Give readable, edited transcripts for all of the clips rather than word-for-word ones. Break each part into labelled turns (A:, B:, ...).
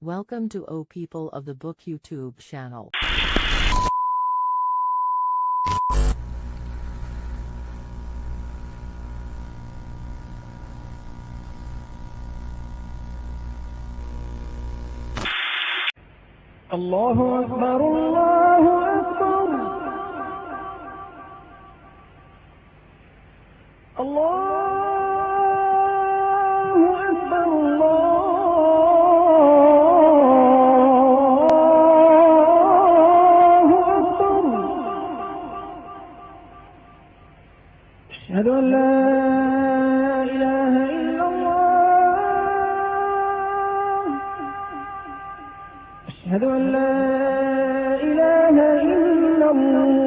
A: Welcome to O People of the Book YouTube channel.
B: الله أكبر الله أكبر الله أكبر الله أكبر أشهد أن لا إله إلا الله أشهد أن لا إله إلا الله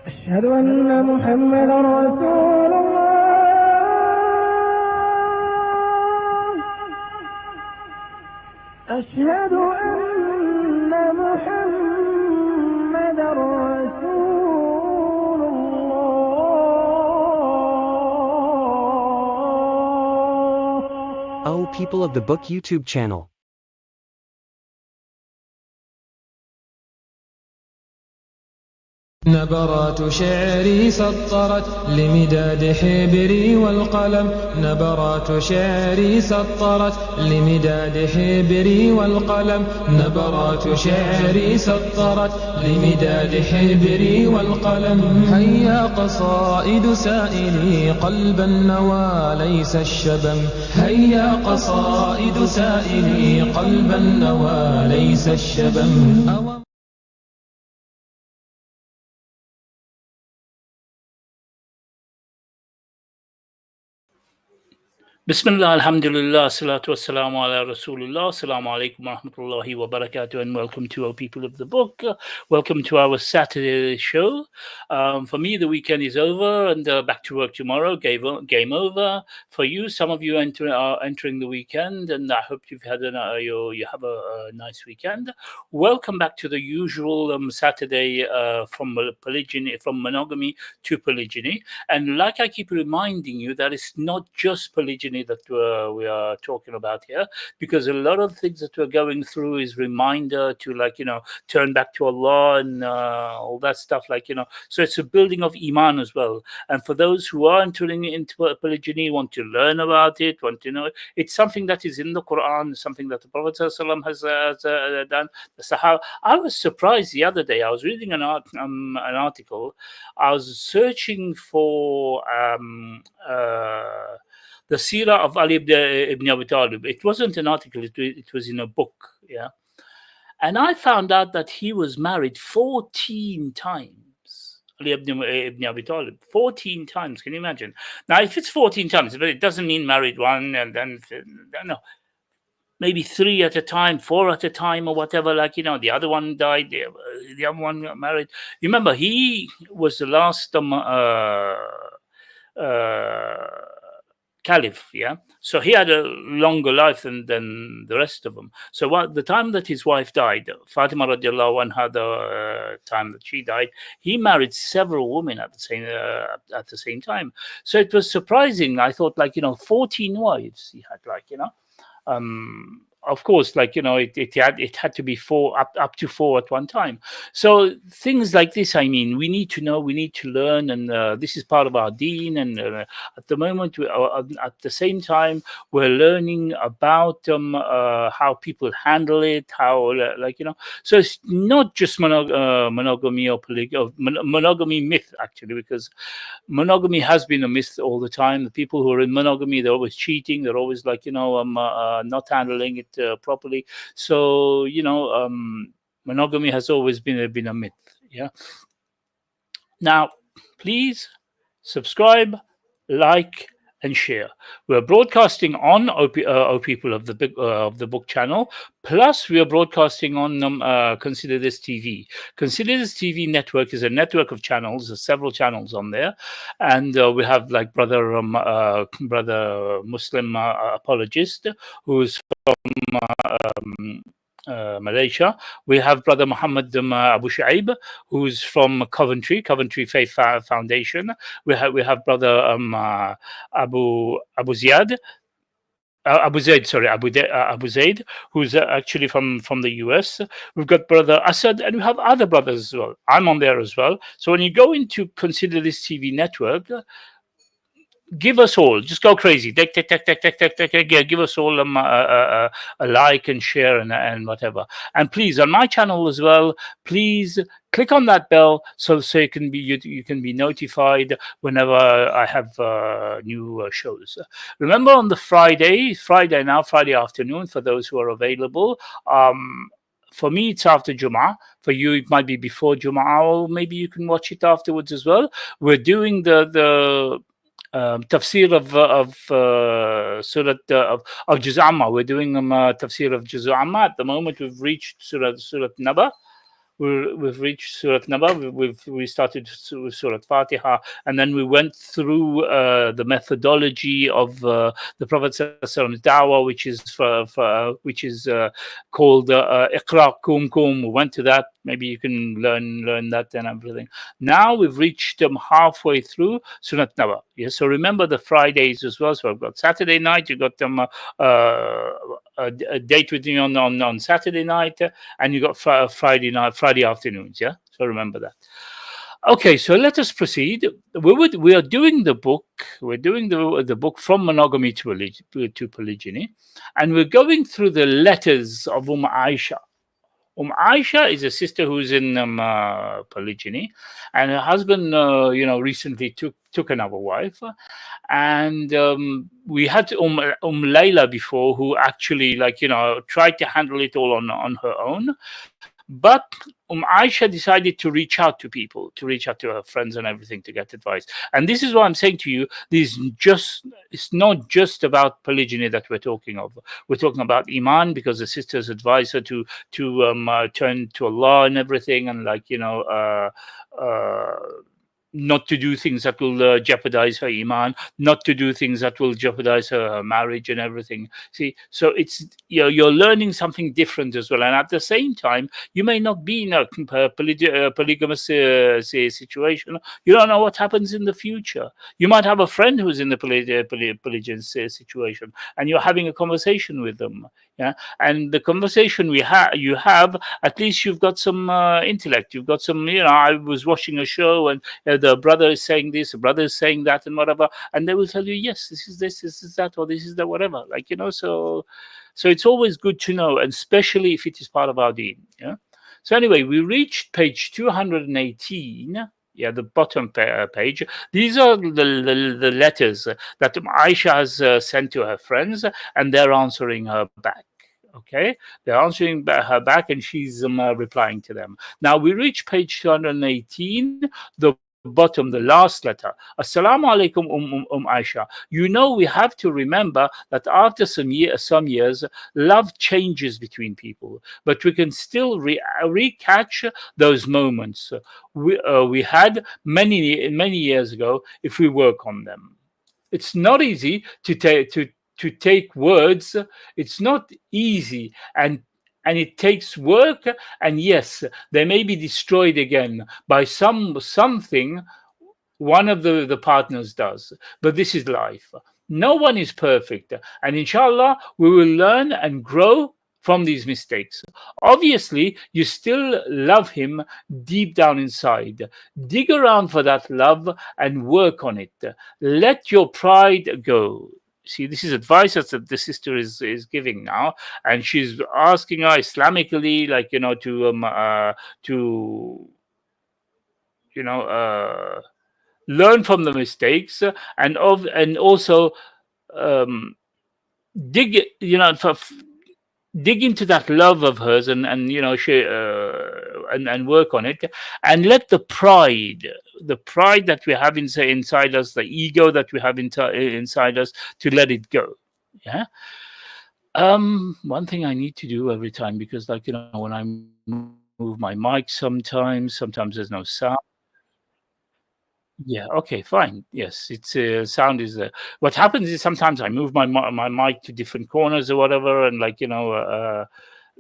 B: أشهد أن محمدا رسول الله أشهد أن محمدا رسول الله
C: Oh, People of the Book YouTube channel.
D: نبرات شعري سطرت لمداد حبري والقلم نبرات شعري سطرت لمداد حبري والقلم نبرات شعري سطرت لمداد حبري والقلم هيا قصائد سائلي قلب النوى ليس الشبم هيا قصائد سائلي قلب النوى ليس الشبم
E: Bismillah, alhamdulillah, salatu wassalamu ala rasulullah, assalamu alaikum wa rahmatullahi wa barakatuh, and welcome to our People of the Book. Welcome to our Saturday show. For me, the weekend is over and back to work tomorrow. Game over. For you, some of you are entering the weekend, and I hope you've had you have a nice weekend. Welcome back to the usual Saturday from polygyny, from monogamy to polygyny. And like I keep reminding you, that it's not just polygyny that we are talking about here, because a lot of things that we're going through is reminder to turn back to Allah and all that stuff, so it's a building of iman as well. And for those who are entering into polygyny, want to learn about it, want to know, it's something that is in the Quran, something that the Prophet ﷺ has done. So how I was surprised the other day, I was reading an article. I was searching for the seerah of Ali ibn Abi Talib. It wasn't an article, it was in a book, yeah. And I found out that he was married 14 times. Ali ibn Abi Talib, 14 times. Can you imagine? Now, if it's 14 times, but it doesn't mean married one and then, no, maybe 3 at a time, 4 at a time, or whatever. The other one died, the other one got married. You remember, he was the last caliph, yeah. So he had a longer life than the rest of them. So the time that his wife died, Fatima radiallahu anha, the time that she died, he married several women at the same time. So it was surprising. I thought, 14 wives he had, of course, it had to be 4 up to 4 at one time. So things like this, I mean, we need to know, we need to learn, and this is part of our deen. And at the moment, at the same time, we're learning about how people handle it, how So it's not just monogamy or monogamy myth, actually, because monogamy has been a myth all the time. The people who are in monogamy, they're always cheating. They're always not handling it properly. So monogamy has always been a myth. Yeah. Now, please subscribe, like, and share. We're broadcasting on O People of the Book channel. Plus, we are broadcasting on Consider This TV. Consider This TV network is a network of channels. There's several channels on there, and we have brother Muslim apologist, who's from Malaysia. We have Brother Muhammad Abu Shaib, who's from Coventry Faith Foundation. We have Brother Abu Ziyad, Abu Zaid, sorry, Abu Zaid, who's actually from the US. We've got Brother Asad, and we have other brothers as well. I'm on there as well. So when you go into Consider This TV network, give us all, just go crazy, yeah, give us all a like and share and whatever. And please, on my channel as well, please click on that bell so you can be notified whenever I have new shows. Remember, on the Friday afternoon, for those who are available. For me, it's after Jum'ah. For you, it might be before Jum'ah, or maybe you can watch it afterwards as well. We're doing the tafsir of Surah of Juz Amma. We're doing tafsir of Juz Amma. At the moment, we've reached Surah Naba. We've reached Surah Naba. We started with Surah Fatiha, and then we went through the methodology of the Prophet Prophet's dawah, which is called Iqra Kum Kum. We went to that. Maybe you can learn that and everything. Now we've reached halfway through Surah Naba. Yeah, so remember the Fridays as well. So I've got Saturday night. You got them a date with me on Saturday night, and you got Friday afternoons. Yeah, so remember that. Okay, so let us proceed. We are doing the book. We're doing the book From Monogamy to Polygyny, and we're going through the letters of Aisha. Aisha is a sister who's in polygyny, and her husband, recently took another wife, and we had Layla before, who actually, tried to handle it all on her own. But Aisha decided to reach out to people, to reach out to her friends and everything, to get advice. And this is what I'm saying to you. It's not just about polygyny that we're talking of. We're talking about Iman, because the sisters advise her to turn to Allah and everything, and not to do things that will jeopardize her iman, not to do things that will jeopardize her marriage and everything. See, so it's you're learning something different as well, and at the same time, you may not be in a polygamous situation. You don't know what happens in the future. You might have a friend who's in the polygamous situation, and you're having a conversation with them. Yeah, and the conversation you have, at least you've got some intellect. You've got some. I was watching a show, and the brother is saying this, the brother is saying that, and whatever, and they will tell you, yes, this is that, or this is that, whatever. So it's always good to know, and especially if it is part of our deen. Yeah. So anyway, we reached page 218. Yeah, the bottom page. These are the letters that Aisha has sent to her friends, and they're answering her back. Okay, they're answering her back, and she's replying to them. Now we reach page 218, the bottom, the last letter. Assalamu alaikum, Aisha. We have to remember that after some years, love changes between people, but we can still recatch those moments we had many years ago if we work on them. It's not easy to take words. It's not easy, and it takes work, and yes, they may be destroyed again by something one of the partners does, but this is life. No one is perfect, and inshallah we will learn and grow from these mistakes. Obviously, you still love him deep down inside. Dig around for that love and work on it. Let your pride go. See, this is advice that the sister is giving now, and she's asking her Islamically, to learn from the mistakes, and also dig dig into that love of hers, and work on it, and let the pride that we have inside us, the ego that we have inside us, to let it go. Yeah. One thing I need to do every time, because when I move my mic, sometimes there's no sound. Yeah. Okay. Fine. Yes. It's sound is. What happens is sometimes I move my mic to different corners or whatever, and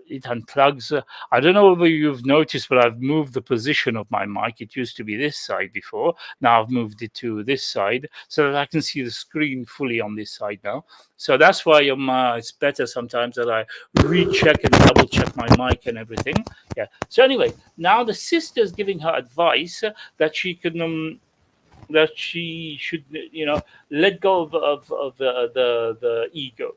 E: it unplugs. I don't know whether you've noticed, but I've moved the position of my mic. It used to be this side before. Now I've moved it to this side so that I can see the screen fully on this side now. So that's why it's better sometimes that I recheck and double check my mic and everything. Yeah. So anyway, now the sister's giving her advice that she can. That she should, let go of the ego,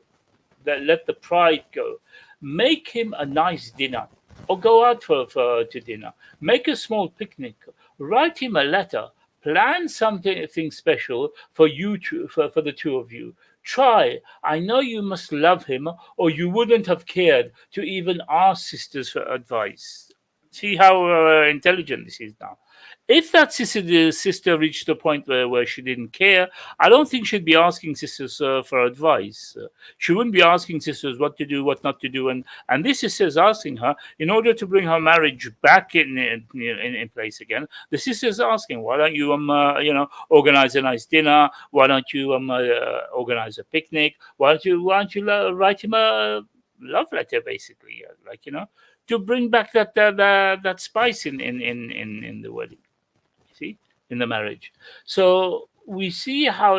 E: that let the pride go. Make him a nice dinner, or go out to dinner. Make a small picnic. Write him a letter. Plan something special for you for the two of you. Try. I know you must love him, or you wouldn't have cared to even ask sisters for advice. See how intelligent this is now. If that sister reached a point where she didn't care, I don't think she'd be asking sisters for advice. She wouldn't be asking sisters what to do, what not to do, and this sister is asking her in order to bring her marriage back in place again. The sister is asking, why don't you organize a nice dinner? Why don't you organize a picnic? Why don't you write him a love letter, basically, to bring back that spice in the wedding, see, in the marriage. So we see how,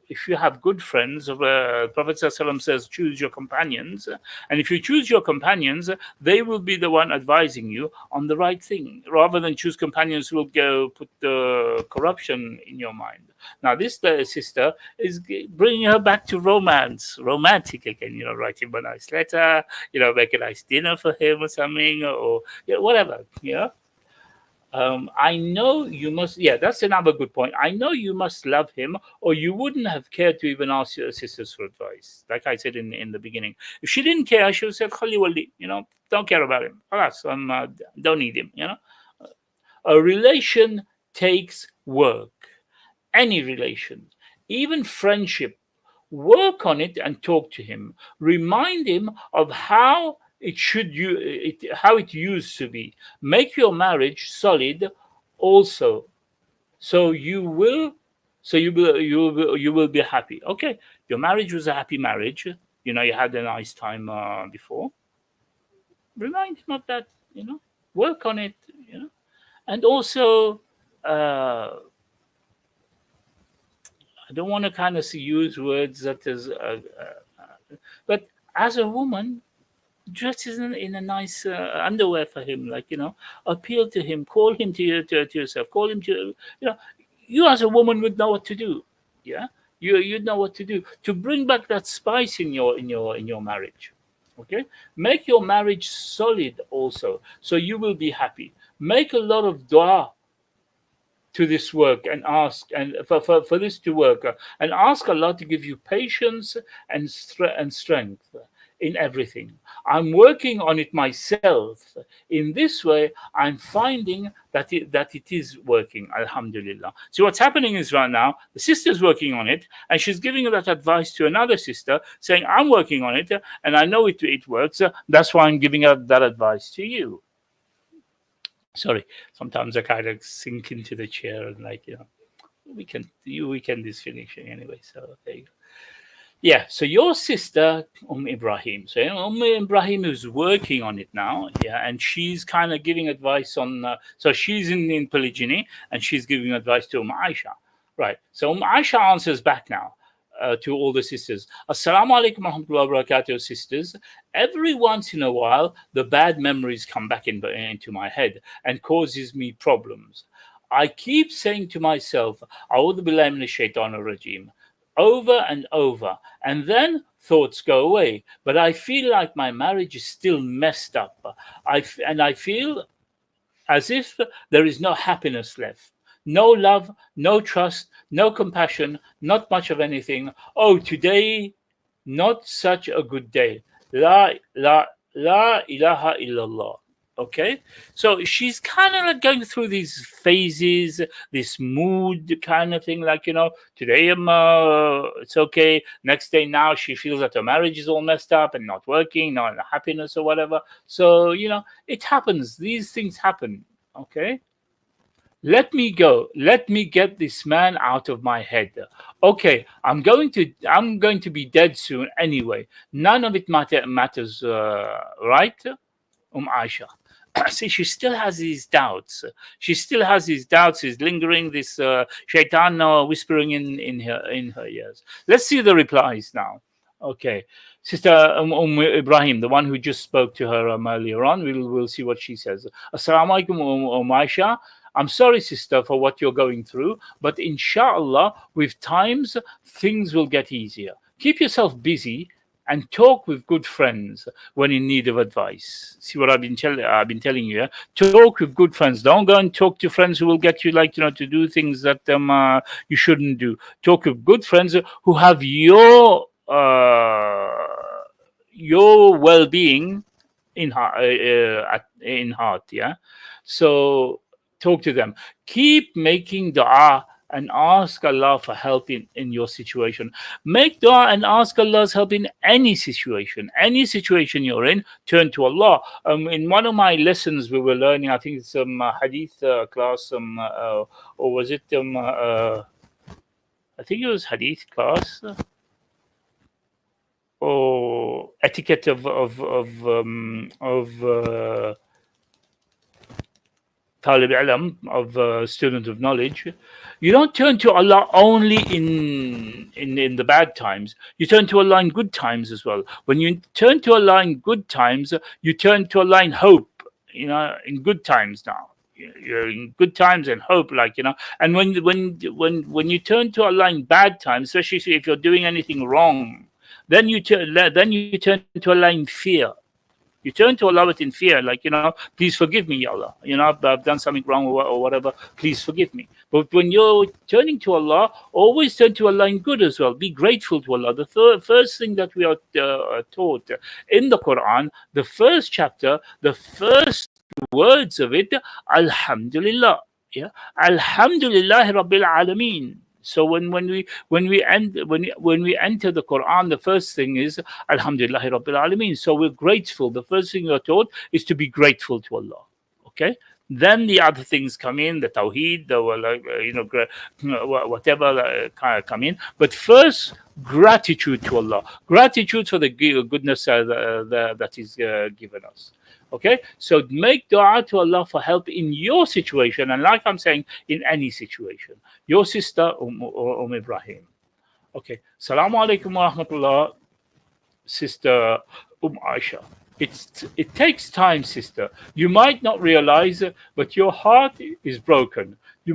E: if you have good friends, Prophet ﷺ says, choose your companions. And if you choose your companions, they will be the one advising you on the right thing, rather than choose companions who will go put the corruption in your mind. Now, this sister is bringing her back to romantic again, write him a nice letter, make a nice dinner for him or something, or whatever, I know you must. Yeah, that's another good point. I know you must love him, or you wouldn't have cared to even ask your sisters for advice. Like I said in the beginning, if she didn't care, she would have said, "Khali wali," don't care about him. Alas, don't need him. A relation takes work. Any relation, even friendship. Work on it and talk to him. Remind him of how how it used to be. Make your marriage solid also, so you will be happy. Okay, your marriage was a happy marriage. You had a nice time before. Remind him of that. Work on it. And also, I don't want to kind of use words that is, but as a woman, dress in a nice underwear for him, appeal to him, call him to yourself, call him to, you as a woman would know what to do. Yeah, you'd know what to do to bring back that spice in your marriage. Okay, make your marriage solid also, so you will be happy. Make a lot of dua to this work and ask, and for this to work, and ask Allah to give you patience and strength in everything. I'm working on it myself. In this way, I'm finding that it is working, alhamdulillah. So what's happening is, right now the sister's working on it, and she's giving that advice to another sister, saying, I'm working on it and I know it works. That's why I'm giving out that advice to you. Sorry, sometimes I kind of sink into the chair and weekend is finishing anyway. So there you go. Yeah, so your sister, Ibrahim. So Ibrahim is working on it now. Yeah, and she's kind of giving advice on. So she's in polygyny, and she's giving advice to Aisha. Right. So Aisha answers back now to all the sisters. Assalamu alaikum warahmatullahi wabarakatuh, sisters. Every once in a while, the bad memories come back into my head and causes me problems. I keep saying to myself, A'udhu billahi minash shaitanir rajim, over and over, and then thoughts go away. But I feel like my marriage is still messed up. I feel as if there is no happiness left. No love, no trust, no compassion, not much of anything. Oh, today, not such a good day. La ilaha illallah. Okay, so she's kind of going through these phases, this mood kind of thing. Today it's okay. Next day, now she feels that her marriage is all messed up and not working, not happiness or whatever. So it happens. These things happen. Okay. Let me go. Let me get this man out of my head. Okay, I'm going to be dead soon anyway. None of it matters, right? Aisha. See, she still has these doubts. She still has these doubts. Is lingering this shaitan whispering in her ears. Let's see the replies now. Okay, Sister Ibrahim, the one who just spoke to her earlier on, we'll see what she says. Assalamu alaikum, Aisha. I'm sorry, sister, for what you're going through, but inshallah, with times, things will get easier. Keep yourself busy and talk with good friends when in need of advice. See what I've been telling you. Yeah? Talk with good friends. Don't go and talk to friends who will get you, like, to do things that you shouldn't do. Talk with good friends who have your well-being in heart. Yeah. So talk to them. Keep making dua and ask Allah for help in your situation. Make dua and ask Allah's help in any situation. Any situation you're in, turn to Allah. In one of my lessons, we were learning, I think it's some hadith class, or was it, I think it was hadith class, or etiquette of talib ilm, of student of knowledge. You don't turn to Allah only in the bad times. You turn to Allah in good times as well. When you turn to Allah in good times, you turn to Allah in hope. In good times now. You're in good times and hope, And when you turn to Allah in bad times, especially if you're doing anything wrong, then you turn to Allah in fear. You turn to Allah with in fear, please forgive me, Ya Allah. I've done something wrong or whatever. Please forgive me. But when you're turning to Allah, always turn to Allah in good as well. Be grateful to Allah. The first thing that we are taught in the Quran, the first chapter, the first words of it, Alhamdulillah. Yeah, Alhamdulillah Rabbil Alameen. So when we enter the Quran, the first thing is Alhamdulillah Rabbil Alameen. So we're grateful. The first thing you're taught is to be grateful to Allah. Okay. Then the other things come in, the Tawheed, whatever come in. But first, gratitude to Allah, gratitude for the goodness that He's given us. Okay, so make dua to Allah for help in your situation, and like I'm saying, in any situation. Your sister, Ibrahim. Okay, Assalamu alaikum wa rahmatullah, Sister Aisha. It takes time, sister. You might not realize it, but your heart is broken. You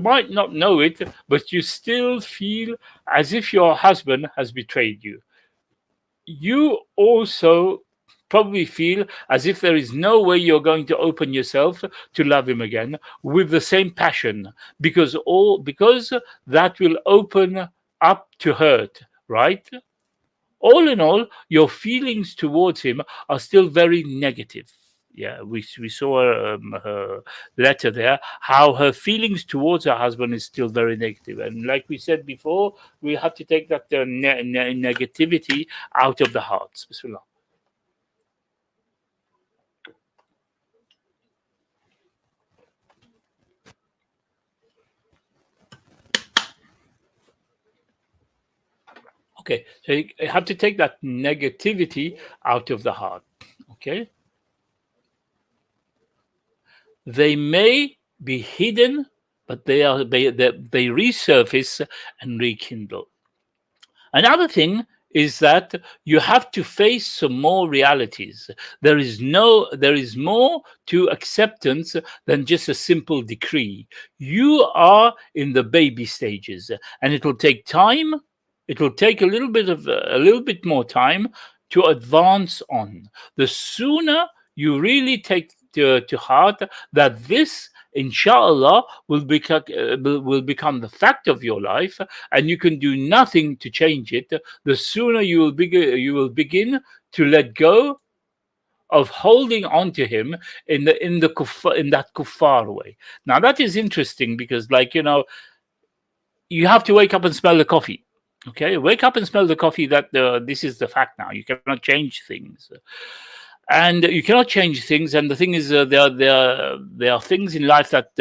E: might not know it, but you still feel as if your husband has betrayed you. You also probably feel as if there is no way you're going to open yourself to love him again with the same passion, because that will open up to hurt, right? All in all, your feelings towards him are still very negative. Yeah, we saw her letter there, how her feelings towards her husband is still very negative. And like we said before, we have to take that negativity out of the hearts. Bismillah. Okay, so you have to take that negativity out of the heart. Okay, they may be hidden, but they resurface and rekindle. Another thing is that you have to face some more realities. There is more to acceptance than just a simple decree. You are in the baby stages, and it will take time. It will take a little bit more time to advance on. The sooner you really take to heart that this, inshallah, will become the fact of your life, and you can do nothing to change it, the sooner you will begin to let go of holding on to him in that kuffar way. Now that is interesting, because you have to wake up and smell the coffee. Okay, wake up and smell the coffee. That this is the fact now. You cannot change things. and you cannot change things. And the thing is, there are things in life that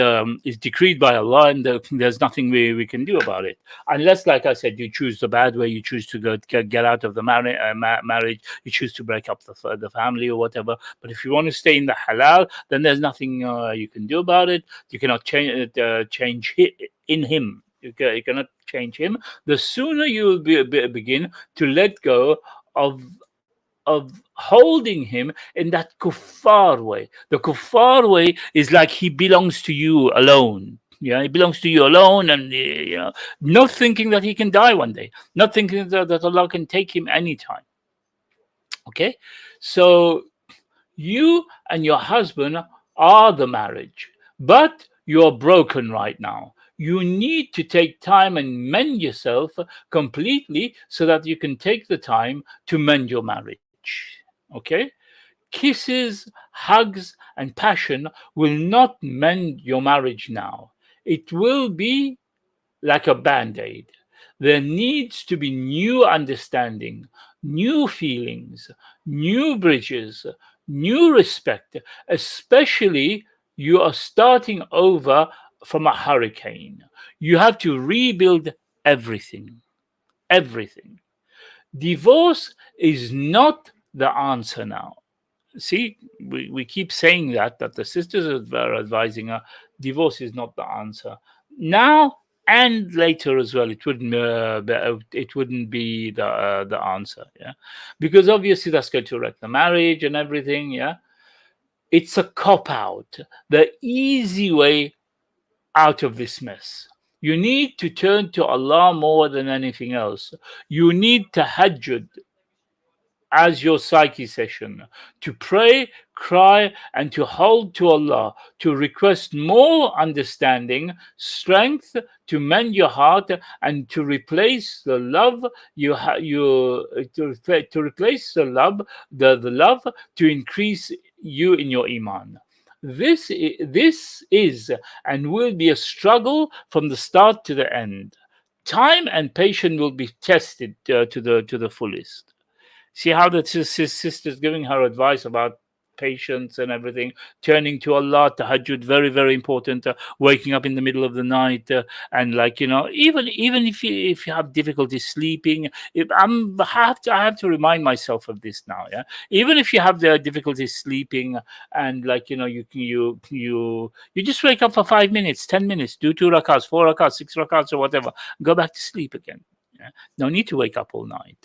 E: is decreed by Allah, and there's nothing we can do about it, unless, like I said, you choose the bad way. You choose to get out of the marriage. You choose to break up the family or whatever. But if you want to stay in the halal, then there's nothing you can do about it. You cannot change in him. You cannot change him. The sooner you will begin to let go of holding him in that kuffar way. The kuffar way is like he belongs to you alone. Yeah, he belongs to you alone, and not thinking that he can die one day, not thinking that Allah can take him anytime. Okay, so you and your husband are the marriage, but you're broken right now. You need to take time and mend yourself completely so that you can take the time to mend your marriage. Okay? Kisses, hugs, and passion will not mend your marriage now. It will be like a band aid. There needs to be new understanding, new feelings, new bridges, new respect, especially you are starting over from a hurricane. You have to rebuild everything. Everything. Divorce is not the answer now. See, we keep saying that the sisters are advising her divorce is not the answer now and later as well. It wouldn't be the answer, yeah, because obviously that's going to wreck the marriage and everything. Yeah, it's a cop out, the easy way out of this mess. You need to turn to Allah more than anything else. You need tahajjud as your psyche session, to pray, cry, and to hold to Allah, to request more understanding, strength to mend your heart, and to replace the love to replace the love to increase you in your iman. This is and will be a struggle from the start to the end. Time and patience will be tested to the fullest. See how the sister's giving her advice about patience and everything, turning to Allah, tahajjud, very, very important, waking up in the middle of the night, and even if you have difficulty sleeping, I have to remind myself of this now, yeah. Even if you have the difficulty sleeping, and you just wake up for 5 minutes, 10 minutes, do 2 rakats, 4 rakats, 6 rakats, or whatever, go back to sleep again. Yeah? No need to wake up all night.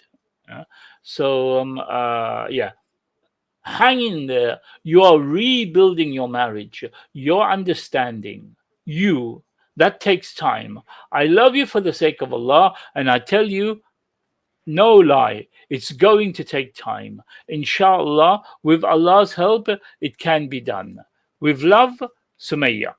E: Yeah? So yeah, hang in there. You are rebuilding your marriage, your understanding. That takes time. I love you for the sake of Allah, and I tell you, no lie, it's going to take time. Inshallah, with Allah's help, it can be done. With love, Sumaya.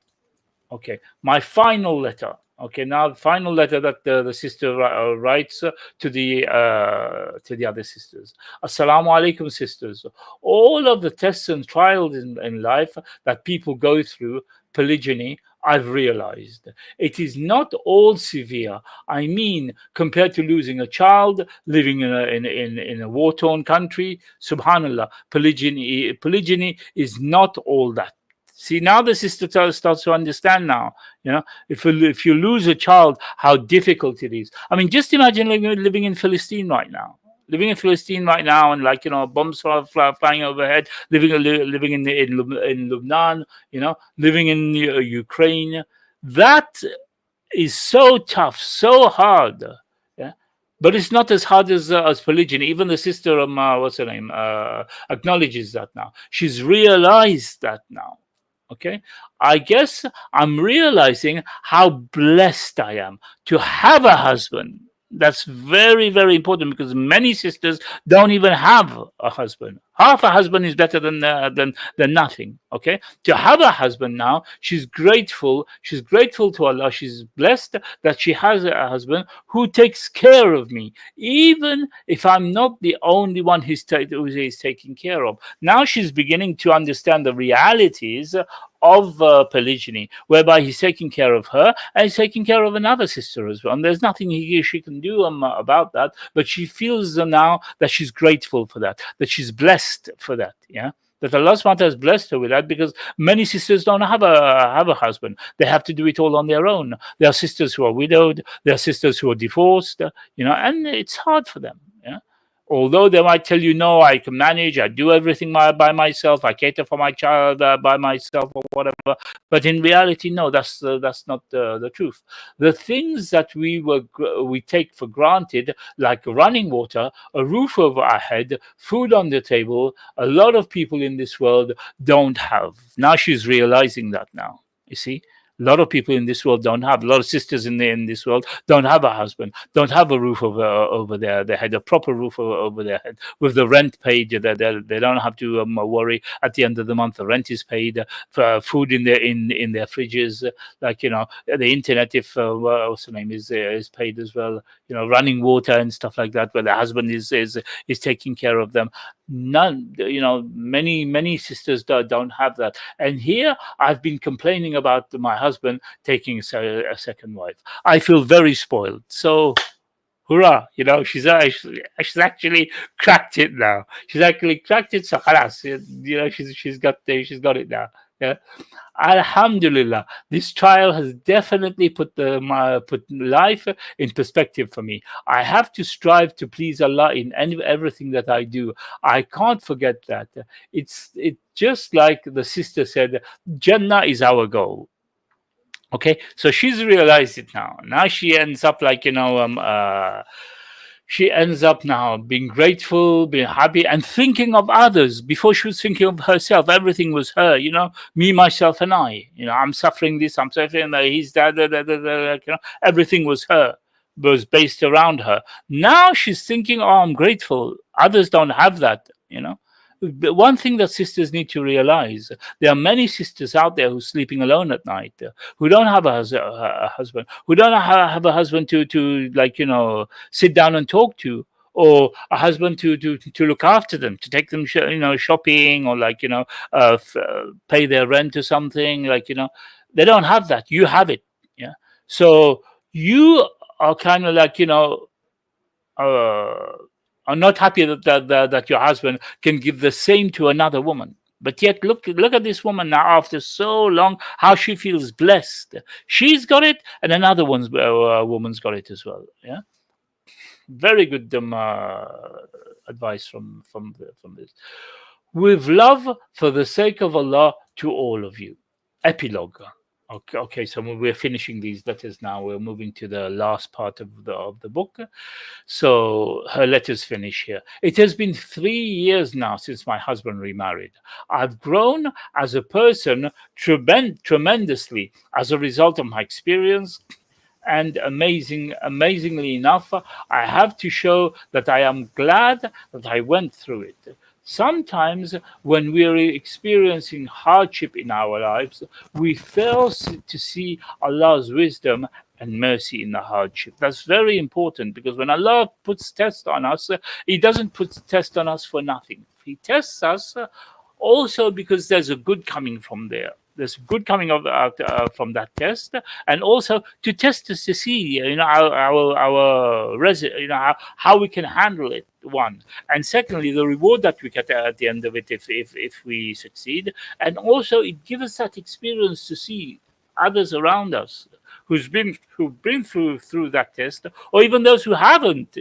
E: Okay, my final letter. Okay, now the final letter that the sister writes to the other sisters. Assalamu alaikum, sisters. All of the tests and trials in life that people go through, polygyny, I've realized it is not all severe. I mean, compared to losing a child, living in a war-torn country, subhanallah, polygyny is not all that. See, now the sister starts to understand now. If you lose a child, how difficult it is. I mean, just imagine living in Philistine right now. Living in Philistine right now, and bombs flying overhead. Living in Lebanon, living in Ukraine. That is so tough, so hard. Yeah, but it's not as hard as polygyny. Even the sister, what's her name, acknowledges that now. She's realized that now. Okay, I guess I'm realizing how blessed I am to have a husband. That's very, very important, because many sisters don't even have a husband. Half a husband is better than nothing. Okay, to have a husband now, she's grateful. She's grateful to Allah. She's blessed that she has a husband who takes care of me, even if I'm not the only one who is taking care of. Now she's beginning to understand the realities of polygyny, whereby he's taking care of her and he's taking care of another sister as well. And there's nothing she can do about that. But she feels now that she's grateful for that she's blessed for that. Yeah. That Allah SWT has blessed her with that, because many sisters don't have a husband. They have to do it all on their own. There are sisters who are widowed. There are sisters who are divorced. And it's hard for them. Yeah. Although they might tell you, no, I can manage, I do everything by myself, I cater for my child by myself or whatever. But in reality, no, that's not the truth. The things that we take for granted, like running water, a roof over our head, food on the table, a lot of people in this world don't have. Now she's realizing that now, you see. A lot of people in this world don't have. A lot of sisters in this world don't have a husband, don't have a roof over their head, a proper roof over their head, with the rent paid. They don't have to worry at the end of the month. The rent is paid, for food in their fridges, the internet, if what's the name, is paid as well. Running water and stuff like that, where the husband is taking care of them. None, many sisters don't have that. And here I've been complaining about my husband taking a second wife. I feel very spoiled. So hurrah, she's actually cracked it now. She's actually cracked it. So khalas, she's got it now. Yeah. Alhamdulillah, this trial has definitely put life in perspective for me. I have to strive to please Allah in everything that I do. I can't forget that. It's just like the sister said, Jannah is our goal. Okay, so she's realized it now. Now she ends up she ends up now being grateful, being happy, and thinking of others. Before she was thinking of herself. Everything was her, me, myself, and I. I'm suffering this, I'm suffering that, he's that, everything was her, was based around her. Now she's thinking, oh, I'm grateful. Others don't have that, But one thing that sisters need to realize, there are many sisters out there who's sleeping alone at night, who don't have a husband, who don't have a husband to sit down and talk to, or a husband to look after them, to take them shopping, or pay their rent or something. They don't have that. You have it. Yeah. So you are kind of are not happy that your husband can give the same to another woman. But yet, look at this woman now, after so long, how she feels blessed. She's got it, and another woman's got it as well. Yeah, very good advice from this. With love, for the sake of Allah, to all of you. Epilogue. Okay, so we're finishing these letters now. We're moving to the last part of the book. So her letters finish here. It has been 3 years now since my husband remarried. I've grown as a person tremendously as a result of my experience. And amazingly enough, I have to show that I am glad that I went through it. Sometimes when we're experiencing hardship in our lives, we fail to see Allah's wisdom and mercy in the hardship. That's very important, because when Allah puts test on us, He doesn't put test on us for nothing. He tests us also because there's a good coming from there. There's good coming out from that test, and also to test us to see, how we can handle it. One, and secondly, the reward that we get at the end of it if we succeed, and also it gives us that experience to see others around us who've been through that test, or even those who haven't.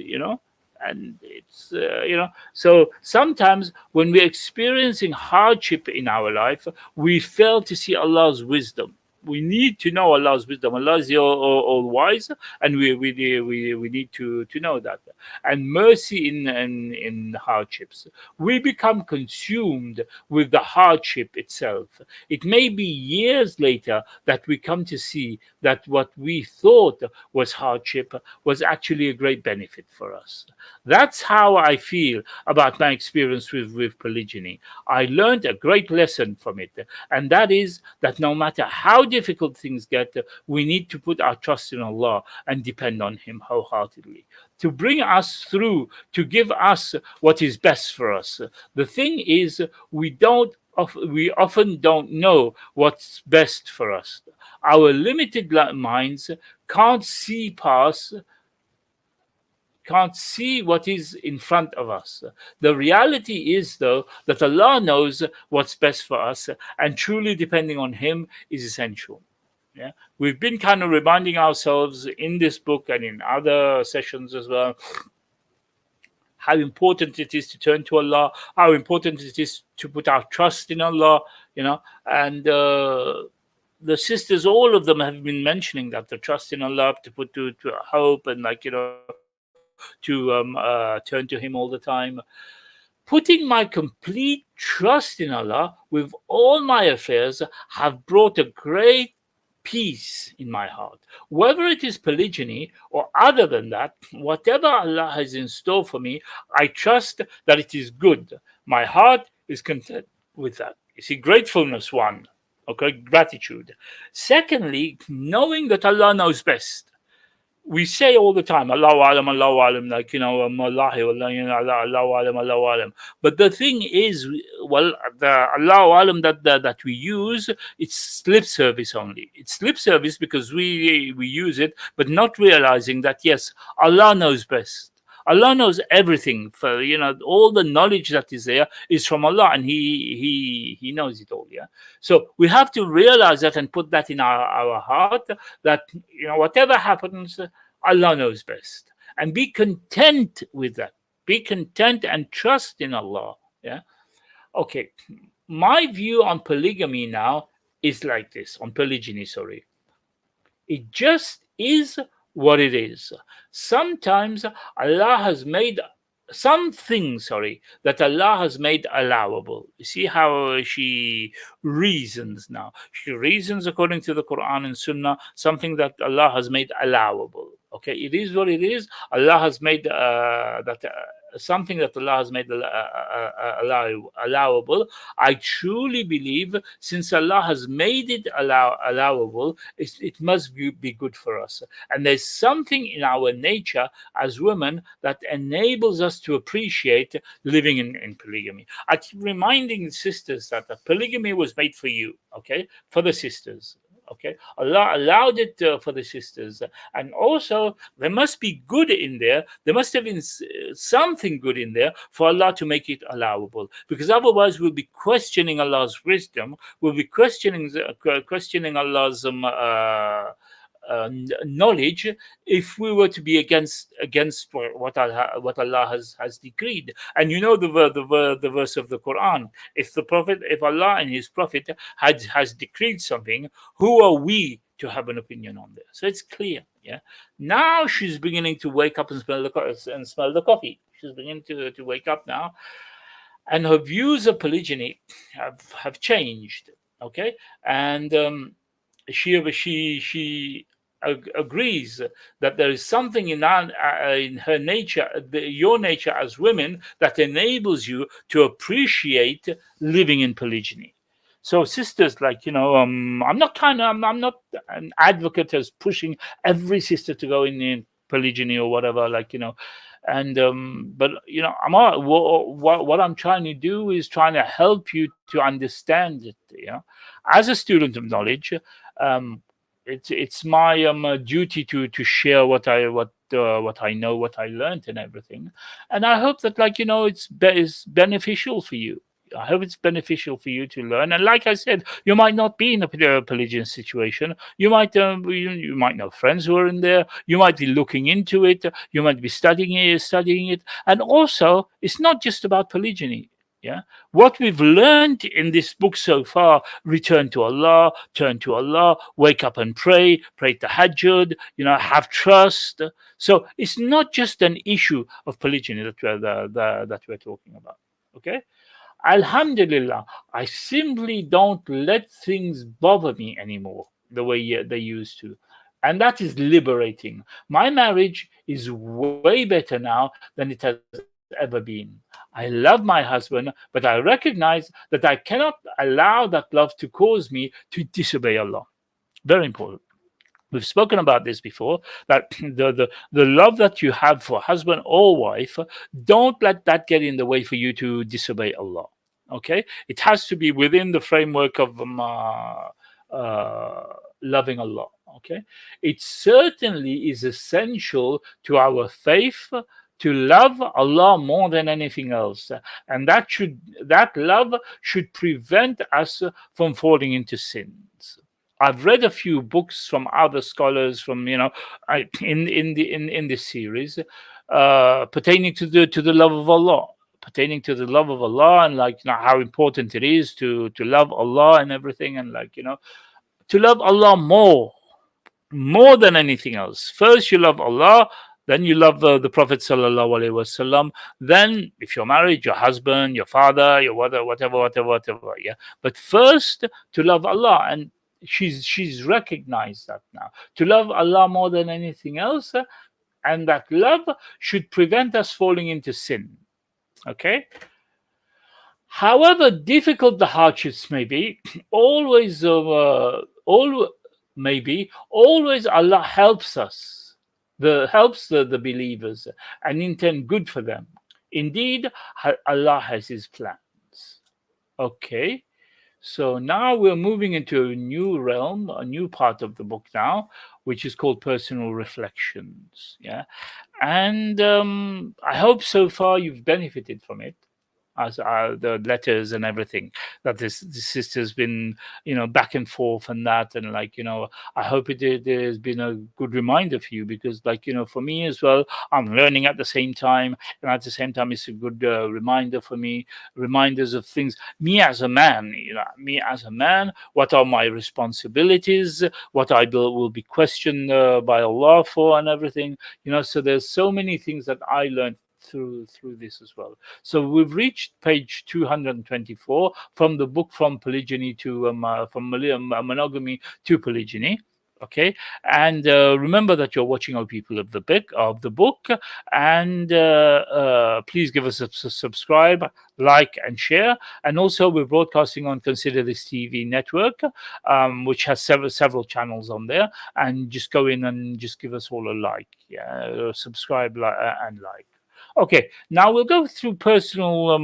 E: And it's so sometimes when we're experiencing hardship in our life, we fail to see Allah's wisdom. We need to know Allah's wisdom. Allah is all wise, and we need to know that. And mercy in hardships. We become consumed with the hardship itself. It may be years later that we come to see that what we thought was hardship was actually a great benefit for us. That's how I feel about my experience with polygyny. I learned a great lesson from it, and that is that no matter how difficult things get, we need to put our trust in Allah and depend on Him wholeheartedly to bring us through, to give us what is best for us. The thing is, we don't we often don't know what's best for us. Our limited minds can't see past, can't see what is in front of us. The reality is, though, that Allah knows what's best for us, and truly depending on Him is essential. Yeah, we've been kind of reminding ourselves in this book and in other sessions as well how important it is to turn to Allah, how important it is to put our trust in Allah, and the sisters, all of them have been mentioning that the trust in Allah, to put to hope and to turn to Him all the time. Putting my complete trust in Allah with all my affairs have brought a great peace in my heart. Whether it is polygyny or other than that, whatever Allah has in store for me, I trust that it is good. My heart is content with that. You see, gratefulness, one. Okay, gratitude. Secondly, knowing that Allah knows best. We say all the time, Allahu alam, Allahu alam, like, Wallahi, Wallahi, Allahu alam, Allahu alam. But the thing is, well, the Allahu alam that we use, it's lip service only. It's lip service because we use it, but not realizing that, yes, Allah knows best. Allah knows everything. For all the knowledge that is there is from Allah, and He knows it all. Yeah. So we have to realize that and put that in our heart, that whatever happens, Allah knows best, and be content with that. Be content and trust in Allah. Yeah. Okay. My view on polygamy now is like this. On polygyny, sorry. It just is what it is. Sometimes Allah has made some things, that Allah has made allowable. You see how she reasons now. She reasons according to the Quran and Sunnah, something that Allah has made allowable. Okay, it is what it is. Allah has made that. Something that Allah has made allowable. I truly believe, since Allah has made it allowable, it must be good for us. And there's something in our nature as women that enables us to appreciate living in polygamy. I keep reminding sisters that the polygamy was made for you, okay, for the sisters. Okay, Allah allowed it for the sisters, and also there must be good in there. There must have been something good in there for Allah to make it allowable, because otherwise we'll be questioning Allah's wisdom. We'll be questioning Allah's knowledge if we were to be against what Allah has decreed. And the verse of the Quran: if Allah and His Prophet has decreed something, who are we to have an opinion on this? So it's clear. Yeah. Now she's beginning to wake up and smell the coffee. She's beginning to wake up now, and her views of polygyny have changed. Okay, and she agrees that there is something in her nature, your nature as women, that enables you to appreciate living in polygyny. So sisters, I'm not an advocate as pushing every sister to go in polygyny or whatever, and but what I'm trying to do is trying to help you to understand it. As a student of knowledge, it's my duty to share what I know, what I learned, and everything. And I hope that it's beneficial for you. I hope it's beneficial for you to learn. And like I said, you might not be in a polygynous situation. You might you might know friends who are in there. You might be looking into it. You might be studying it. And also, it's not just about polygyny. Yeah, what we've learned in this book so far: return to Allah, turn to Allah, wake up and pray tahajjud, have trust. So it's not just an issue of polygyny that we're talking about. Okay, Alhamdulillah, I simply don't let things bother me anymore the way they used to. And that is liberating. My marriage is way better now than it has ever been. I love my husband, but I recognize that I cannot allow that love to cause me to disobey Allah. Very important. We've spoken about this before, that the love that you have for husband or wife, don't let that get in the way for you to disobey Allah. Okay, it has to be within the framework of loving Allah. Okay, it certainly is essential to our faith to love Allah more than anything else, and that love should prevent us from falling into sins. I've read a few books from other scholars from in this series pertaining to the love of Allah, pertaining to the love of Allah, and how important it is to love Allah and everything, and to love Allah more than anything else. First, you love Allah, then you love the Prophet sallallahu alaihi wasallam. Then, if you're married, your husband, your father, your whatever. Yeah, but first to love Allah, and she's recognized that now, to love Allah more than anything else, and that love should prevent us falling into sin. Okay. However difficult the hardships may be, always Allah helps us, helps the believers and intend good for them. Indeed, Allah has His plans. Okay, so now we're moving into a new realm, a new part of the book now, which is called personal reflections. Yeah, and I hope so far you've benefited from it, as the letters and everything that this sister's been back and forth and that, and I hope it has been a good reminder for you, because for me as well, I'm learning at the same time, and at the same time it's a good reminder for me, reminders of things, me as a man, what are my responsibilities, what I will be questioned by Allah for, and everything, so there's so many things that I learned through this as well. So we've reached page 224 from the book, from polygyny to monogamy to polygyny. Okay, and remember that you're watching our people of the book, and please give us a subscribe, like, and share. And also, we're broadcasting on Consider This TV network, which has several channels on there. And just go in and just give us all a like, subscribe, and like. Okay, now we'll go through personal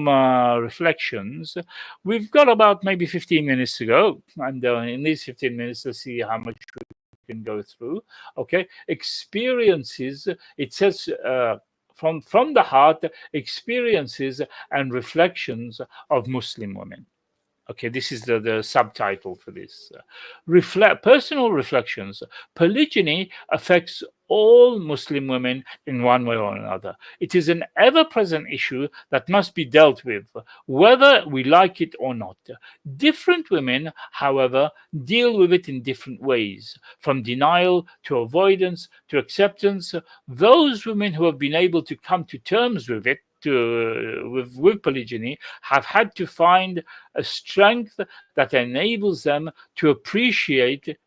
E: reflections. We've got about maybe 15 minutes to go, and in these 15 minutes, let's see how much we can go through. Okay, experiences. It says from the heart, experiences and reflections of Muslim women. Okay, this is the subtitle for this. Personal reflections. Polygyny affects all Muslim women in one way or another. It is an ever-present issue that must be dealt with, whether we like it or not. Different women, however, deal with it in different ways, from denial to avoidance to acceptance. Those women who have been able to come to terms with it, with polygyny, have had to find a strength that enables them to appreciate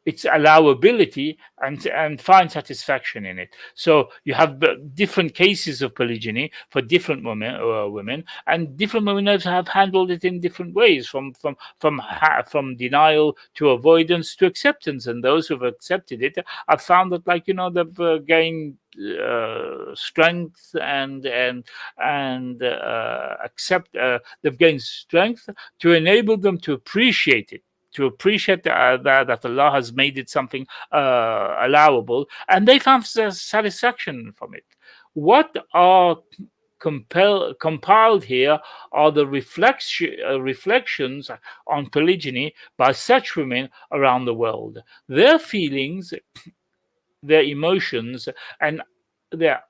E: its allowability and find satisfaction in it. So you have different cases of polygyny for different women, and different women have handled it in different ways, from denial to avoidance to acceptance. And those who've accepted it have found that, they've gained strength and accept. They've gained strength to enable them to appreciate it, to appreciate that Allah has made it something allowable, and they found satisfaction from it. What are compiled here are the reflections on polygyny by such women around the world, their feelings, their emotions, and their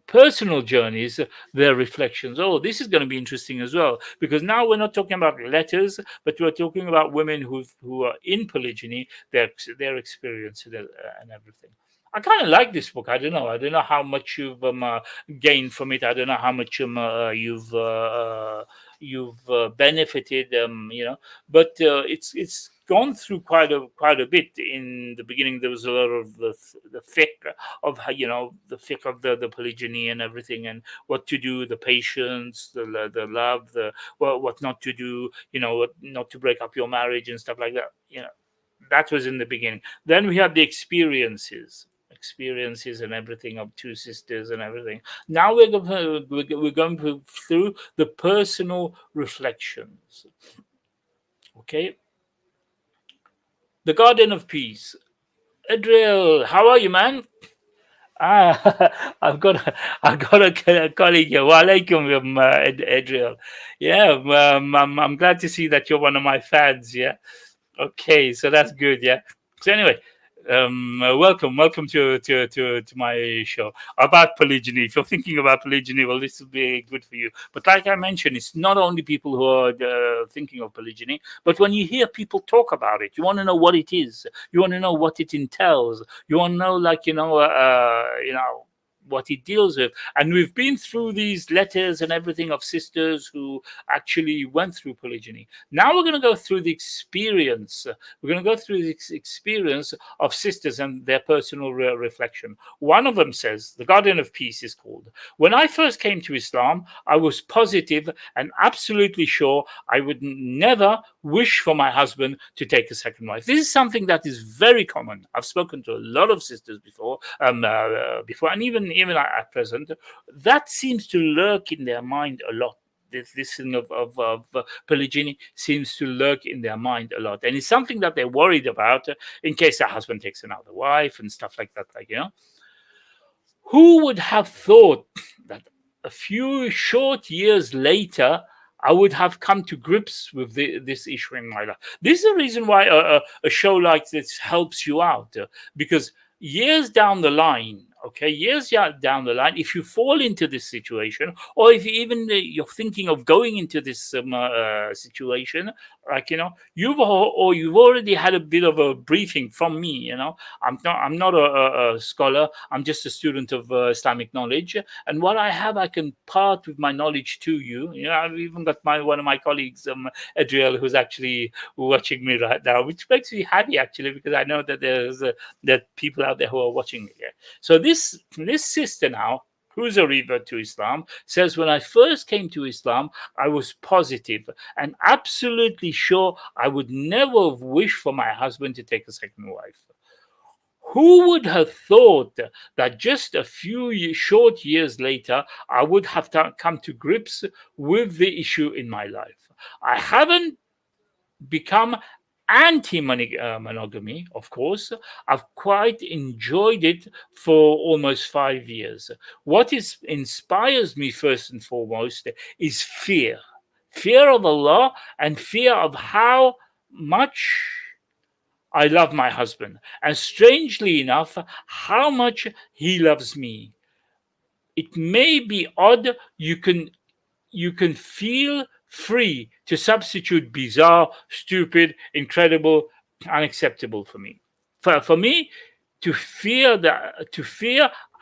E: personal journeys, their reflections. Oh, this is going to be interesting as well, because now we're not talking about letters, but we're talking about women who are in polygyny, their experience and everything. I kind of like this book. I don't know. I don't know how much you've gained from it. I don't know how much you've benefited. But it's gone through quite a bit. In the beginning, there was a lot of the fiqh of the fiqh of the polygyny and everything, and what to do, the patience, the love, what not to do, what not to break up your marriage and stuff like that. That was in the beginning. Then we had the experiences. experiences and everything of two sisters and everything. Now we're going through the personal reflections. Okay, the Garden of Peace. Adriel, how are you, man? Ah, I've got a colleague here. Wa alaikum, Adriel. Yeah, I'm glad to see that you're one of my fans. Yeah. Okay, so that's good. Yeah. So anyway, welcome to my show about polygyny. If you're thinking about polygyny, well, this will be good for you. But like I mentioned, it's not only people who are thinking of polygyny, but when you hear people talk about it, you want to know what it is. You want to know what it entails. You want to know, like what it deals with. And we've been through these letters and everything of sisters who actually went through polygyny. Now we're going to go through the experience. We're going to go through the experience of sisters and their personal reflection. One of them says, the Guardian of Peace is called, when I first came to Islam, I was positive and absolutely sure I would never wish for my husband to take a second wife. This is something that is very common. I've spoken to a lot of sisters before, and even at present, that seems to lurk in their mind a lot. This thing of polygyny seems to lurk in their mind a lot, and it's something that they're worried about in case their husband takes another wife and stuff like that. Who would have thought that a few short years later I would have come to grips with this issue in my life? This is the reason why a show like this helps you out, because years down the line, down the line, if you fall into this situation, or if you're thinking of going into this situation, you've already had a bit of a briefing from me. I'm not a scholar. I'm just a student of Islamic knowledge, and what I have, I can part with my knowledge to you. I've even got one of my colleagues, Adriel, who's actually watching me right now, which makes me happy actually, because I know that that people out there who are watching me. So this sister now, who's a revert to Islam, says, when I first came to Islam, I was positive and absolutely sure I would never have wished for my husband to take a second wife. Who would have thought that just a few short years later, I would have come to grips with the issue in my life? I haven't become anti-monogamy, of course. I've quite enjoyed it for almost 5 years. What inspires me first and foremost is fear of Allah, and fear of how much I love my husband, and strangely enough, how much he loves me. It may be odd. You can feel free to substitute bizarre, stupid, incredible, unacceptable for me. For me, to fear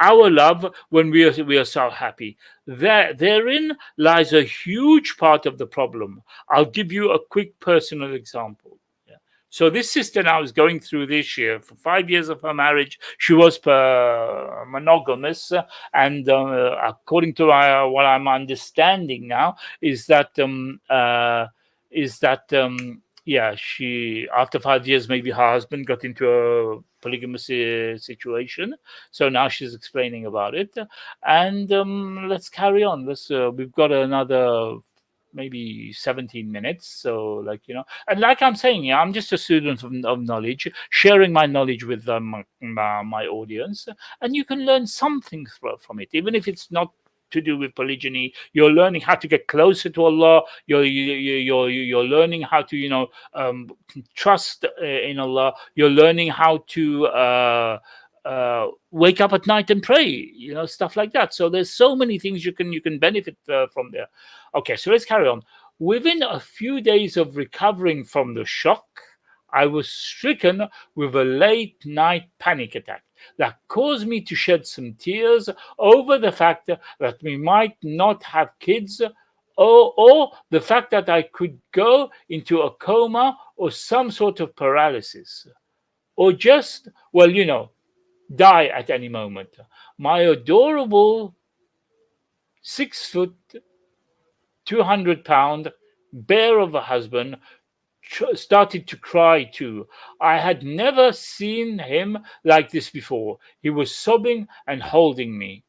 E: our love when we are so happy. Therein lies a huge part of the problem. I'll give you a quick personal example. So this sister now is going through this year. For 5 years of her marriage, she was monogamous, and according to what I'm understanding now, is that she, after 5 years, maybe her husband got into a polygamous situation. So now she's explaining about it, and let's carry on. We've got another maybe 17 minutes, so and like I'm saying, I'm just a student of knowledge, sharing my knowledge with my audience, and you can learn something from it, even if it's not to do with polygyny. You're learning how to get closer to Allah. You're learning how to trust in Allah. You're learning how to wake up at night and pray, stuff like that. So there's so many things you can benefit from there. Okay, so let's carry on. Within a few days of recovering from the shock, I was stricken with a late night panic attack that caused me to shed some tears over the fact that we might not have kids, or the fact that I could go into a coma or some sort of paralysis, or just, die at any moment. My adorable 6 foot, 200-pound bear of a husband started to cry too. I had never seen him like this before. He was sobbing and holding me.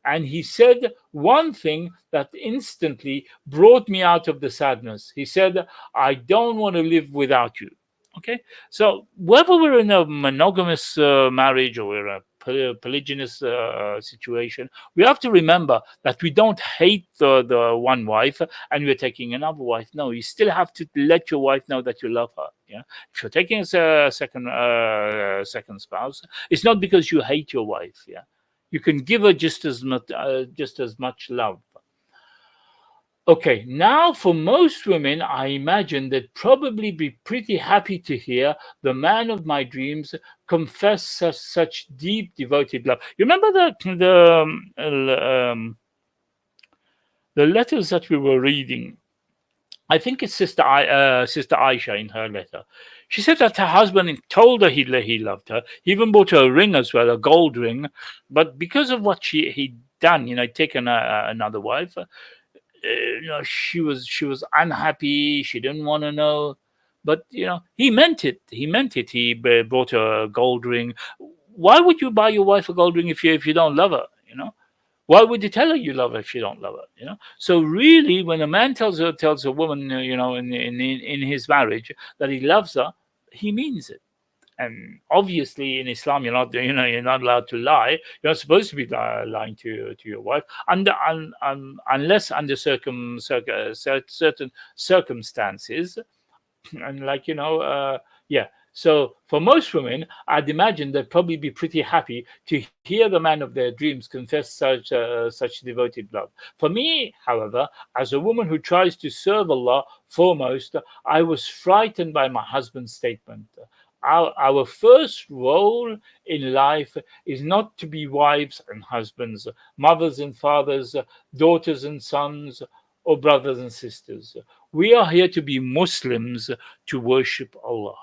E: And he said one thing that instantly brought me out of the sadness. He said, I don't want to live without you. Okay. So whether we're in a monogamous marriage or we're a polygynous situation, we have to remember that we don't hate the one wife and we're taking another wife. No, you still have to let your wife know that you love her. Yeah. If you're taking a second spouse, it's not because you hate your wife. Yeah, you can give her just as much love. Okay, now for most women, I imagine they'd probably be pretty happy to hear the man of my dreams confess such deep, devoted love. You remember the letters that we were reading? I think it's Sister Aisha in her letter. She said that her husband told her he loved her. He even bought her a ring as well, a gold ring. But because of what he'd done, taken another wife, she was unhappy. She didn't want to know. But he meant it. He meant it. He bought her a gold ring. Why would you buy your wife a gold ring if you don't love her? Why would you tell her you love her if you don't love her? So really, when a man tells a woman, in his marriage that he loves her, he means it. And obviously, in Islam, you're not allowed to lie. You're not supposed to be lying to your wife, unless under certain circumstances. And yeah. So for most women, I'd imagine they'd probably be pretty happy to hear the man of their dreams confess such devoted love. For me, however, as a woman who tries to serve Allah foremost, I was frightened by my husband's statement. Our first role in life is not to be wives and husbands, mothers and fathers, daughters and sons, or brothers and sisters. We are here to be Muslims, to worship Allah.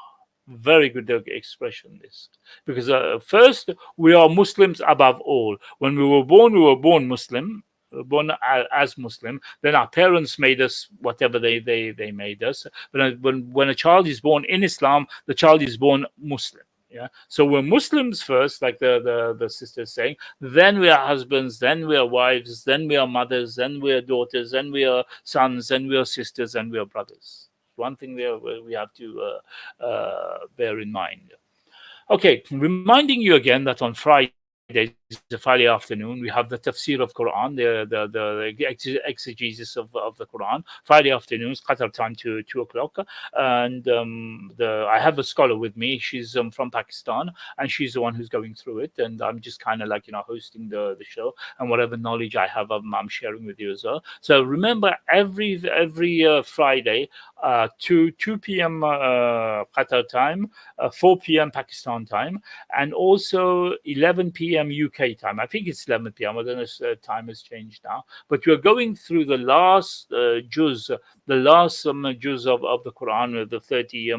E: Very good expression, this. Because first, we are Muslims above all. When we were born Muslim, born as Muslim. Then our parents made us whatever they made us. But when a child is born in Islam, the child is born Muslim. Yeah. So we're Muslims first, like the sister is saying. Then we are husbands. Then we are wives. Then we are mothers. Then we are daughters. Then we are sons. Then we are sisters. And we are brothers. One thing there we have to bear in mind. Okay, reminding you again that on Fridays, the Friday afternoon, we have the tafsir of Quran, the exegesis of the Quran. Friday afternoons, Qatar time to 2 o'clock, and I have a scholar with me. She's from Pakistan, and she's the one who's going through it, and I'm just kind of like hosting the show, and whatever knowledge I have, I'm sharing with you as well. So remember, every Friday, 2 p.m. Qatar time, 4 p.m. Pakistan time, and also 11 p.m. UK time. I think it's 11 p.m. I don't know if time has changed now. But we're going through the last juz, juz of the Quran, the 30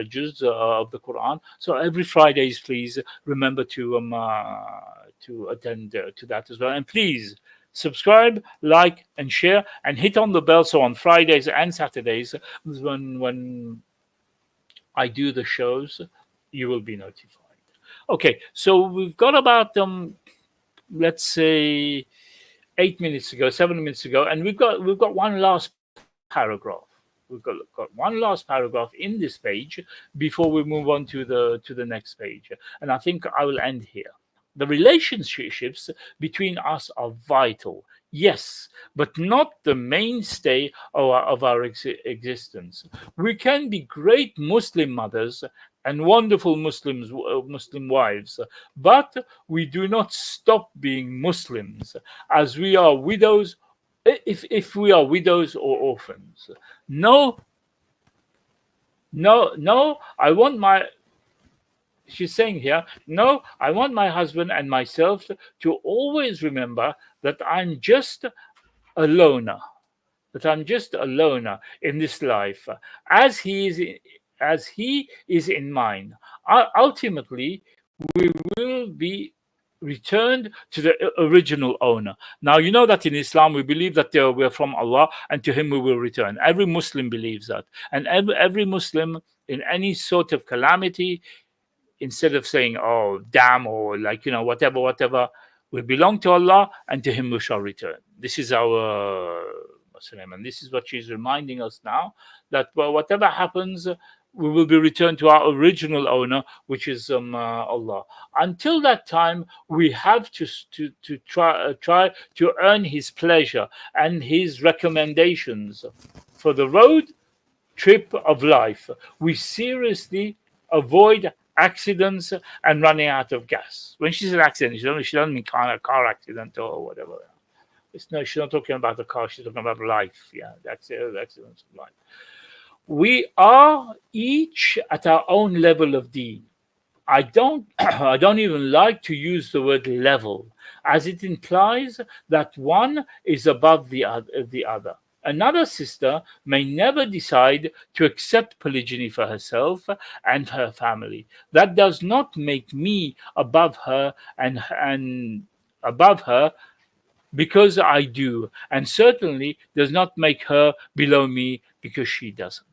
E: juz of the Quran. So every Fridays, please remember to attend to that as well. And please subscribe, like, and share, and hit on the bell so on Fridays and Saturdays, when I do the shows, you will be notified. Okay, so we've got about let's say 8 minutes ago, 7 minutes ago, and we've got one last paragraph. We've got one last paragraph in this page before we move on to the next page, and I think I will end here. The relationships between us are vital, yes, but not the mainstay of our existence. We can be great Muslim mothers and wonderful Muslim wives, but we do not stop being Muslims, as we are widows. If we are widows or orphans, no. I want my. She's saying here, no, I want my husband and myself to always remember that I'm just a loner, in this life, as he is in mine. Ultimately, we will be returned to the original owner. Now, you know that in Islam we believe that we're from Allah and to Him we will return. Every Muslim believes that. And every Muslim, in any sort of calamity, instead of saying, oh, damn, or like, whatever, whatever, we belong to Allah and to Him we shall return. This is our Muslim. And this is what she's reminding us now, that whatever happens, we will be returned to our original owner, which is Allah. Until that time, we have to try to earn His pleasure and His recommendations for the road trip of life. We seriously avoid accidents and running out of gas. When she says accident, she doesn't mean car accident or whatever. No, she's not talking about the car. She's talking about life. Yeah, that's the accidents of life. We are each at our own level of deen. I don't I don't even like to use the word level, as it implies that one is above the other. Another sister may never decide to accept polygyny for herself and her family. That does not make me above her and above her because I do, and certainly does not make her below me because she doesn't.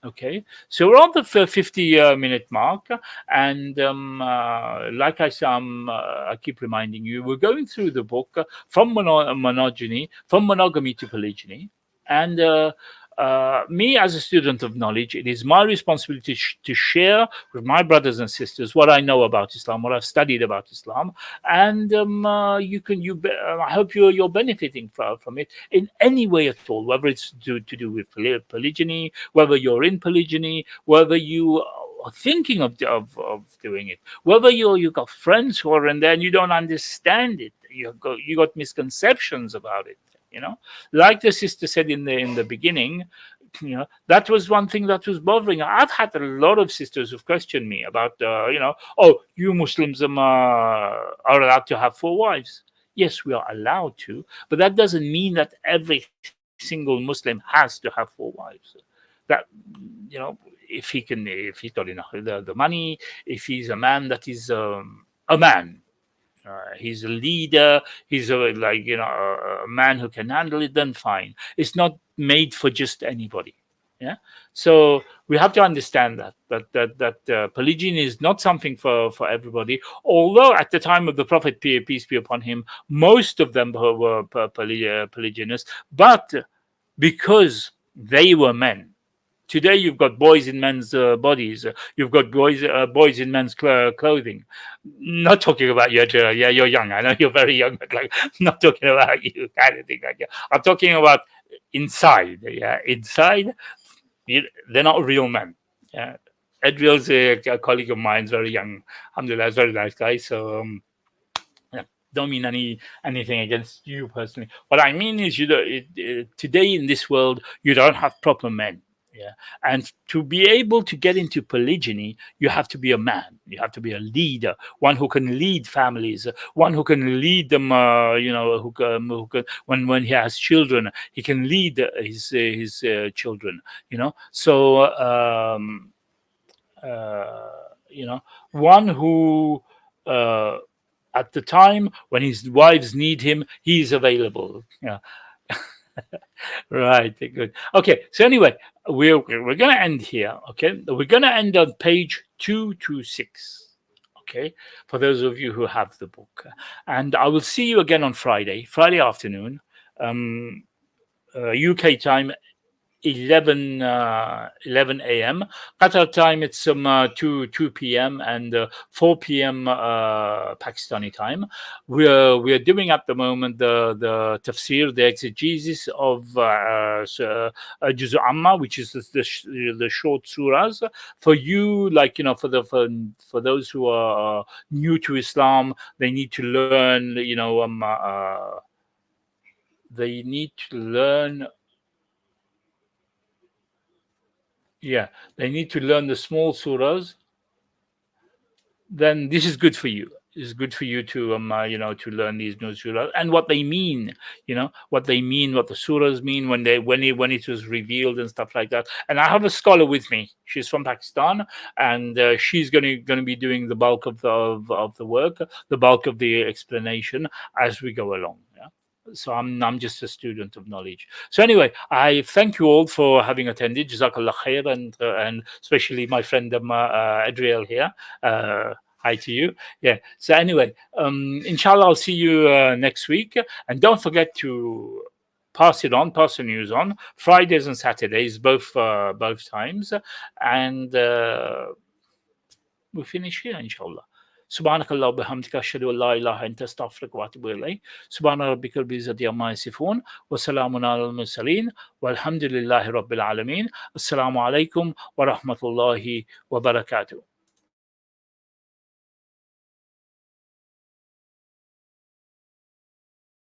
E: Okay, so we're on the 50-minute mark, and like I said, I keep reminding you, we're going through the book from monogamy to polygyny, and me as a student of knowledge, it is my responsibility to share with my brothers and sisters what I know about Islam, what I've studied about Islam, and I hope you're benefiting from it in any way at all, whether it's to do with polygyny, whether you're in polygyny, whether you are thinking of doing it, whether you got friends who are in there and you don't understand it, you got misconceptions about it. Like the sister said in the beginning, that was one thing that was bothering her. I've had a lot of sisters who've questioned me about, oh, you Muslims are allowed to have four wives. Yes, we are allowed to, but that doesn't mean that every single Muslim has to have four wives. That, if he's got enough the money, if he's a man that is a man, he's a leader, he's a man who can handle it, then fine. It's not made for just anybody. Yeah, so we have to understand that polygyny is not something for everybody, although at the time of the Prophet, peace be upon him, most of them were polygynous, but because they were men. Today, you've got boys in men's bodies. You've got boys in men's clothing. Not talking about you. Yeah, you're young. I know you're very young, but not talking about you, kind of thing. I'm talking about inside. Yeah, inside, they're not real men. Yeah, Ed Reel's a colleague of mine, very young. Alhamdulillah, he's a very nice guy. So. Don't mean anything against you personally. What I mean is, today in this world, you don't have proper men. Yeah, and to be able to get into polygyny, you have to be a man. You have to be a leader, one who can lead families, one who can lead them. Who can when he has children, he can lead his children. So one who. At the time when his wives need him, he's available. Yeah. Right. Good. Okay. So anyway, we're going to end here. Okay. We're going to end on page 226. Okay. For those of you who have the book, and I will see you again on Friday afternoon, UK time. 11 a.m. Qatar time, it's 2 p.m. and 4 p.m. Pakistani time. We're doing at the moment the tafsir, the exegesis of Juz Amma, which is the short surahs. For you, for those who are new to Islam, they need to learn. They need to learn. Yeah, they need to learn the small surahs. Then this is good for you. it's good for you to to learn these new surahs and what they mean, what they mean, what the surahs mean when it was revealed and stuff like that. And I have a scholar with me. She's from Pakistan, and she's going to be doing the bulk of the work, the bulk of the explanation as we go along. Yeah. So I'm just a student of knowledge. So anyway, I thank you all for having attended. Jazakallah khair, and especially my friend Adriel here. Hi to you. Yeah. So anyway, inshallah, I'll see you next week, and don't forget to pass the news on Fridays and Saturdays, both times, and we finish here, inshallah. سبحانك اللهم وبحمدك أشهد أن لا إله إلا أنت أستغفرك وأتوب إليك سبحان ربك رب العزة عما يصفون وسلام على المرسلين والحمد لله رب العالمين السلام عليكم ورحمة الله وبركاته.